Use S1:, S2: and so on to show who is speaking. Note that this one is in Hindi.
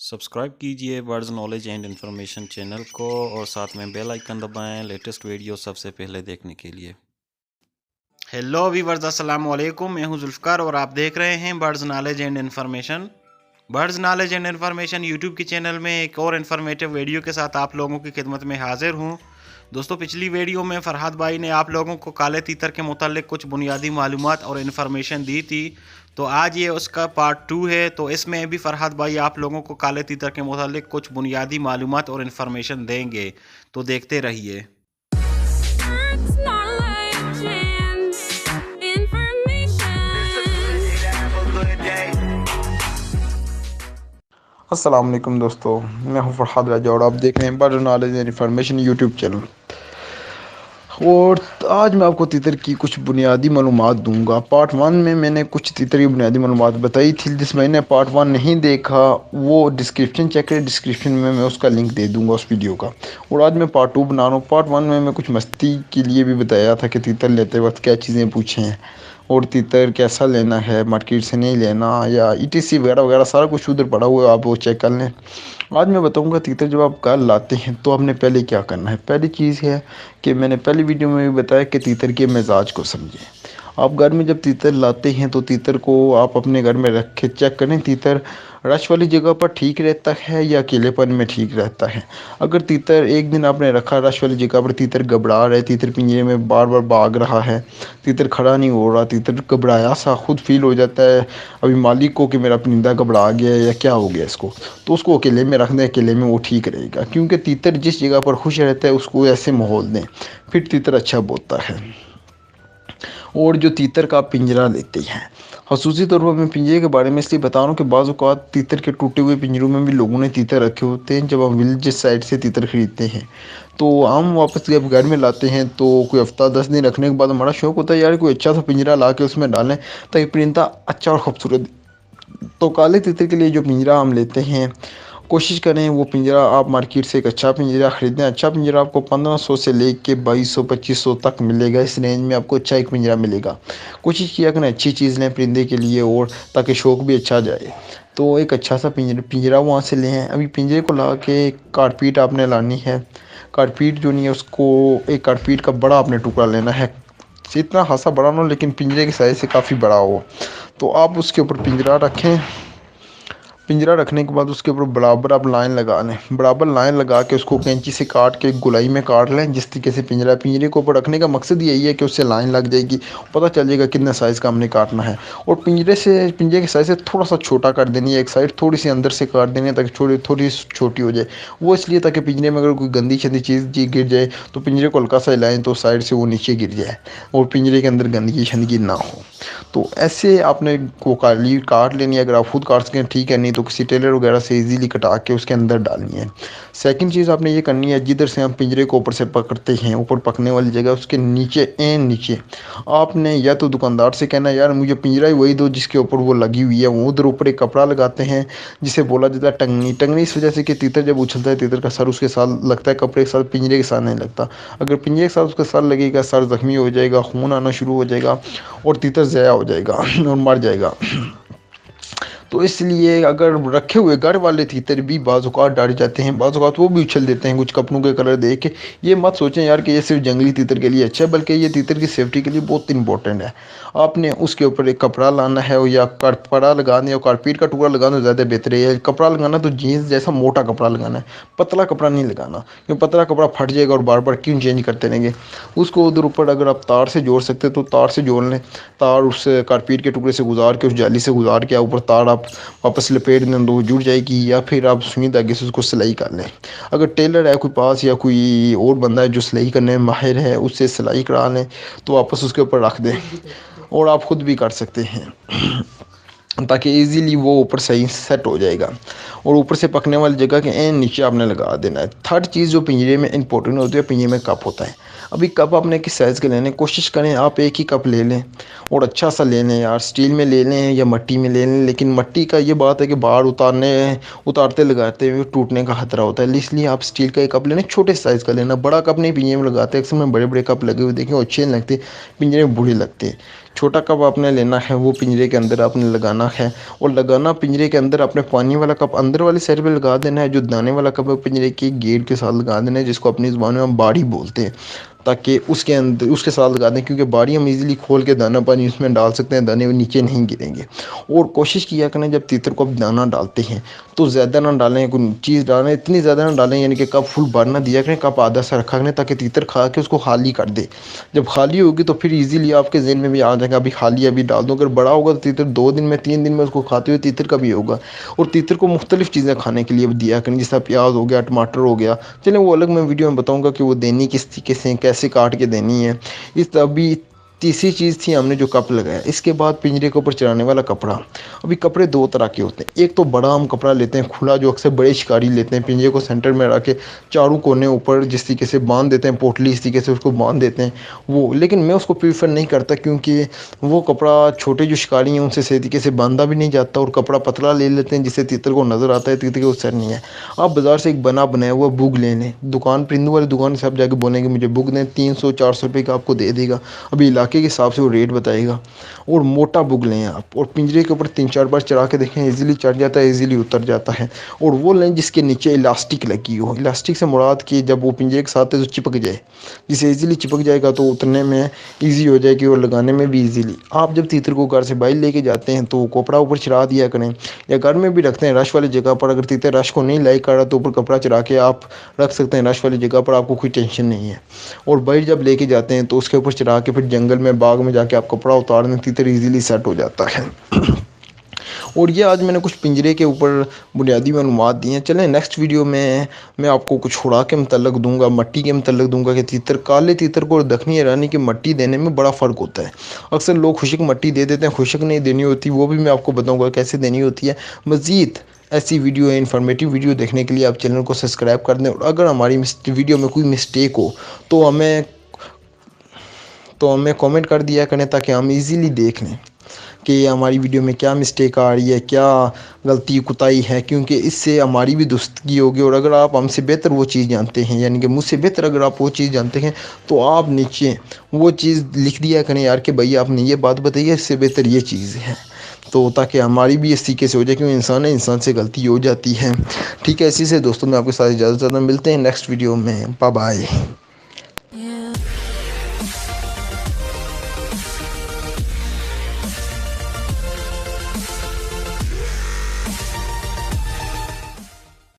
S1: सब्सक्राइब कीजिए birds knowledge and information channel को और साथ में बेल आइकन दबाएं लेटेस्ट वीडियो सबसे पहले देखने के लिए। हेलो वीवर्स, अस्सलाम वालेकुम। मैं हूं जुल्फ़कार और आप देख रहे हैं birds knowledge and information. Birds knowledge and information YouTube के चैनल में एक और इन्फॉर्मेटिव वीडियो के साथ आप लोगों की खिदमत में हाजिर हूं। दोस्तों, पिछली वीडियो में फरहाद भाई ने आप लोगों को काले तीतर के मुतालिक कुछ बुनियादी मालूमात और इन्फॉर्मेशन दी थी, तो आज ये उसका पार्ट 2 है। तो इसमें भी फरहाद भाई आप लोगों को काले तीतर के मुतालिक कुछ बुनियादी मालूमात और इन्फॉर्मेशन देंगे, तो देखते रहिए।
S2: अस्सलाम वालेकुम दोस्तों, मैं हूं फरहाद राजा और आप देख रहे हैं bird knowledge and information YouTube channel. और आज मैं आपको तीतर की कुछ बुनियादी मालूमात दूंगा। पार्ट 1 में मैंने कुछ तीतर की बुनियादी मालूमात बताई थी। जिस मैंने पार्ट 1 नहीं देखा वो डिस्क्रिप्शन चेक करें, डिस्क्रिप्शन में मैं उसका लिंक दे दूंगा उस वीडियो का। और आज मैं पार्ट 2 बना रहा हूँ। पार्ट 1 में मैं कुछ मस्ती के लिए भी बताया था कि तीतर लेते वक्त क्या चीज़ें पूछें और तीतर कैसा लेना है, मार्केट से नहीं लेना या ETC वगैरह वगैरह सारा कुछ उधर पड़ा हुआ है, आप वो चेक कर लें। आज मैं बताऊंगा तीतर जब आप घर लाते हैं तो आपने पहले क्या करना है। पहली चीज़ है कि मैंने पहली वीडियो में भी बताया कि तीतर के मिजाज को समझें। आप घर में जब तीतर लाते हैं तो तीतर को आप अपने घर में रख के चेक करें तीतर रश वाली जगह पर ठीक रहता है या अकेलेपन में ठीक रहता है। अगर तीतर एक दिन आपने रखा रश वाली जगह पर, तीतर घबरा रहा है, तीतर पिंजरे में बार बार भाग रहा है, तीतर खड़ा नहीं हो रहा, तीतर घबराया सा खुद फील हो जाता है अभी मालिक को कि मेरा परिंदा घबरा गया है या क्या हो गया इसको, तो उसको अकेले में रख दें। अकेले में वो ठीक रहेगा, क्योंकि तीतर जिस जगह पर खुश रहता है उसको ऐसे माहौल दें, फिर तीतर अच्छा बोलता है। और जो तीतर का पिंजरा लेते हैं, खसूसी तौर पर मैं पिंजरे के बारे में इसलिए बता रहा हूँ कि बाज़ औक़ात तीतर के टूटे हुए पिंजरों में भी लोगों ने तीतर रखे होते हैं। जब हम विलेज साइड से तीतर खरीदते हैं तो हम वापस जब घर में लाते हैं तो कोई हफ्ता 10 दिन रखने के बाद हमारा शौक़ होता है यार कोई अच्छा सा पिंजरा ला के उसमें डालें ताकि परिंदा अच्छा और खूबसूरत। तो काले तीतर के लिए जो पिंजरा हम लेते हैं, कोशिश करें वो पिंजरा आप मार्केट से एक अच्छा पिंजरा ख़रीदें। अच्छा पिंजरा आपको 1500 से लेके 2200-2500 तक मिलेगा। इस रेंज में आपको अच्छा एक पिंजरा मिलेगा। कोशिश किया करें अच्छी चीज़ लें परिंदे के लिए और ताकि शौक़ भी अच्छा जाए। तो एक अच्छा सा पिंजरा वहाँ से लें। अभी पिंजरे को ला के कारपीट आपने लानी है। कारपीट जो नहीं है उसको एक कारपीट का बड़ा आपने टुकड़ा लेना है, इतना खासा बड़ा ना हो लेकिन पिंजरे के साइज़ से काफ़ी बड़ा हो। तो आप उसके ऊपर पिंजरा रखें। पिंजरा रखने के बाद उसके ऊपर बराबर आप लाइन लगा लें। बराबर लाइन लगा के उसको कैंची से काट के गोलाई में काट लें। जिस तरीके से पिंजरे के ऊपर रखने का मकसद यही है कि उससे लाइन लग जाएगी, पता चल जाएगा कितने साइज़ का हमने काटना है। और पिंजरे के साइज़ से थोड़ा सा छोटा कर देनी है, एक साइड थोड़ी सी अंदर से काट देनी है ताकि थोड़ी छोटी हो जाए। वो इसलिए ताकि पिंजरे में अगर कोई गंदी शंदी चीज़ गिर जाए तो पिंजरे को हल्का सा हिलाएं तो साइड से वो नीचे गिर जाए और पिंजरे के अंदर गंदगी शंदगी ना हो। तो ऐसे आपने को काट लेनी है। अगर आप खुद काट सकें ठीक है, नहीं तो किसी टेलर वगैरह से इजीली कटा के उसके अंदर डालनी है। सेकंड चीज़ आपने ये करनी है, जिधर से हम पिंजरे को ऊपर से पकड़ते हैं, ऊपर पकड़ने वाली जगह उसके नीचे आपने या तो दुकानदार से कहना यार मुझे पिंजरा ही वही दो जिसके ऊपर वो लगी हुई है। वो उधर ऊपर एक कपड़ा लगाते हैं जिसे बोला जाता है टंगनी। टंगनी इस वजह से कि तीतर जब उछलता है तीतर का सर उसके साथ लगता है, कपड़े के साथ, पिंजरे के साथ नहीं लगता। अगर पिंजरे के साथ उसका सर लगेगा, सर जख्मी हो जाएगा, खून आना शुरू हो जाएगा और तीतर ज़ाया हो जाएगा और मर जाएगा। तो इसलिए अगर रखे हुए घर वाले तीतर भी बाज़ औक़ात डाले जाते हैं, बाज़ औक़ात वो भी उछल देते हैं कुछ कपड़ों के कलर देख के। ये मत सोचें यार कि ये सिर्फ जंगली तीतर के लिए अच्छा है, बल्कि ये तीतर की सेफ्टी के लिए बहुत इंपॉर्टेंट है। आपने उसके ऊपर एक कपड़ा लाना है या कपड़ा लगाना है, कारपेट का टुकड़ा लगाना ज़्यादा बेहतर है। कपड़ा लगाना तो जीन्स जैसा मोटा कपड़ा लगाना है, पतला कपड़ा नहीं लगाना, क्योंकि पतला कपड़ा फट जाएगा और बार बार क्यों चेंज करते रहेंगे। उसको उधर ऊपर अगर आप तार से जोड़ सकते तो तार से जोड़ लें। तार उस कारपेट के टुकड़े से गुजार के, उस जाली से गुजार के ऊपर तार आप वापस लपेट दें तो जुड़ जाएगी, या फिर आप सुई धागे से उसको सिलाई कर लें। अगर टेलर है कोई पास या कोई और बंदा है जो सिलाई करने में माहिर है, उससे सिलाई करा लें तो वापस उसके ऊपर रख दें। और आप ख़ुद भी कर सकते हैं ताकि इजीली वो ऊपर सही सेट हो जाएगा। और ऊपर से पकने वाली जगह के नीचे आपने लगा देना है। थर्ड चीज़ जो पिंजरे में इंपॉर्टेंट होती है, पिंजरे में कप होता है। अभी कप आपने किस साइज़ के लेने, कोशिश करें आप एक ही कप ले लें और अच्छा सा ले लें यार, स्टील में ले लें या मिट्टी में ले लें। लेकिन मिट्टी का ये बात है कि बाहर उतारते लगाते हुए टूटने का खतरा होता है, इसलिए आप स्टील का एक कप लेना, छोटे साइज़ का लेना। बड़ा कप नहीं पिंजरे में लगाते, अक्सर में बड़े बड़े कप लगे हुए देखें, अच्छे नहीं लगते, पिंजरे में बुरे लगते। छोटा कप आपने लेना है, वो पिंजरे के अंदर आपने लगाना है, और लगाना पिंजरे के अंदर अपने पानी वाला कप अंदर वाली साइड पे लगा देना है। जो दाने वाला कप है पिंजरे के गेट के साथ लगा देना है, जिसको अपनी ज़ुबान में हम बाड़ी बोलते हैं, ताकि उसके अंदर उसके साथ लगा दें, क्योंकि बाड़ी हम इजीली खोल के दाना पानी उसमें डाल सकते हैं, दाने नीचे नहीं गिरेंगे। और कोशिश किया करें जब तीतर को आप दाना डालते हैं तो ज़्यादा ना डालें, कोई चीज़ डालें इतनी ज़्यादा ना डालें, यानी कि कप फुल भर ना दिया करें, कप आधा सा रखा करें, ताकि तीतर खा के उसको खाली कर दे। जब खाली होगी तो फिर इजीली आपके जहन में भी आ जाएगा अभी खाली अभी डाल दो। अगर बड़ा होगा तो तीतर 2 दिन में 3 दिन में उसको खाते हुए तीतर का भी होगा। और तीतर को मुख्तलिफ चीज़ें खाने के लिए दिया करें, जैसा प्याज हो गया, टमाटर हो गया, चलें वो अलग मैं वीडियो में बताऊँगा कि वो देनी किस तरीके से कैसे काट के देनी है। इस अभी तीसरी चीज़ थी हमने जो कप लगाया। इसके बाद पिंजरे के ऊपर चढ़ाने वाला कपड़ा। अभी कपड़े 2 तरह के होते हैं, एक तो बड़ा हम कपड़ा लेते हैं खुला, जो अक्सर बड़े शिकारी लेते हैं, पिंजरे को सेंटर में रख के चारों कोने ऊपर जिस तरीके से बांध देते हैं, पोटली इस तरीके से उसको बांध देते हैं वो। लेकिन मैं उसको प्रीफर नहीं करता, क्योंकि वो कपड़ा छोटे जो शिकारी हैं उनसे सही तरीके से बांधा भी नहीं जाता, और कपड़ा पतला ले लेते हैं जिससे तीतर को नज़र आता है तीतर के उसर नहीं है। आप बाज़ार से एक बना बनाया हुआ बुग ले लें, दुकान परिंदों वाली दुकान से आप जाके बोलेंगे मुझे बुग दें, 300-400 रुपये का आपको दे देगा, अभी इलाके के हिसाब से वो रेट बताएगा। और मोटा बुग लें आप, और पिंजरे के ऊपर 3-4 बार चढ़ा के देखें, इजीली चढ़ जाता है, इजीली उतर जाता है। और वो लें जिसके नीचे इलास्टिक लगी हो, इलास्टिक से मुराद कि जब वो पिंजरे के साथ है तो चिपक जाए, जिसे इजीली चिपक जाएगा तो उतरने में ईजी हो जाएगी और लगाने में भी ईजीली। आप जब तीतर को घर से बाहर लेके जाते हैं तो कपड़ा ऊपर चढ़ा दिया करें, या घर में भी रखते हैं रश वाली जगह पर। अगर तीतर रश को नहीं लाइक कर रहा तो ऊपर कपड़ा चढ़ा के आप रख सकते हैं रश वाली जगह पर, आपको कोई टेंशन नहीं है। और बाहर जब लेके जाते हैं तो उसके ऊपर चढ़ा के फिर जंगल में बाग में जाके आप कपड़ा उतार दें, तीतर ईजीली सेट हो जाता है। और ये आज मैंने कुछ पिंजरे के ऊपर बुनियादी मालूमात दी हैं। चलें नेक्स्ट वीडियो में मैं आपको कुछ हुड़ा के मतलब दूंगा, मट्टी के मतलब दूंगा कि तीतर काले तीतर को और दखनी ईरानी की मट्टी देने में बड़ा फ़र्क होता है। अक्सर लोग खुशक मट्टी दे देते हैं, खुशक नहीं देनी होती, वो भी मैं आपको बताऊँगा कैसे देनी होती है। मज़ीद ऐसी वीडियो है, इन्फॉर्मेटिव वीडियो देखने के लिए आप चैनल को सब्सक्राइब कर दें। और अगर हमारी वीडियो में कोई मिस्टेक हो तो हमें कमेंट कर दिया करें, ताकि हम इजीली देख लें कि हमारी वीडियो में क्या मिस्टेक आ रही है, क्या गलती कुताई है, क्योंकि इससे हमारी भी दुरुस्ती होगी। और अगर आप हमसे बेहतर वो चीज़ जानते हैं, यानी कि मुझसे बेहतर अगर आप वो चीज़ जानते हैं, तो आप नीचे वो चीज़ लिख दिया करें यार कि भैया आपने ये बात बताई है, इससे बेहतर ये चीज़ है, तो ताकि हमारी भी इस तरीके से हो जाए, क्योंकि इंसान है, इंसान से गलती हो जाती है। ठीक है, इसी से दोस्तों मैं आपके साथ इजाज़त चाहता हूँ, मिलते हैं नेक्स्ट वीडियो में, बाय बाय।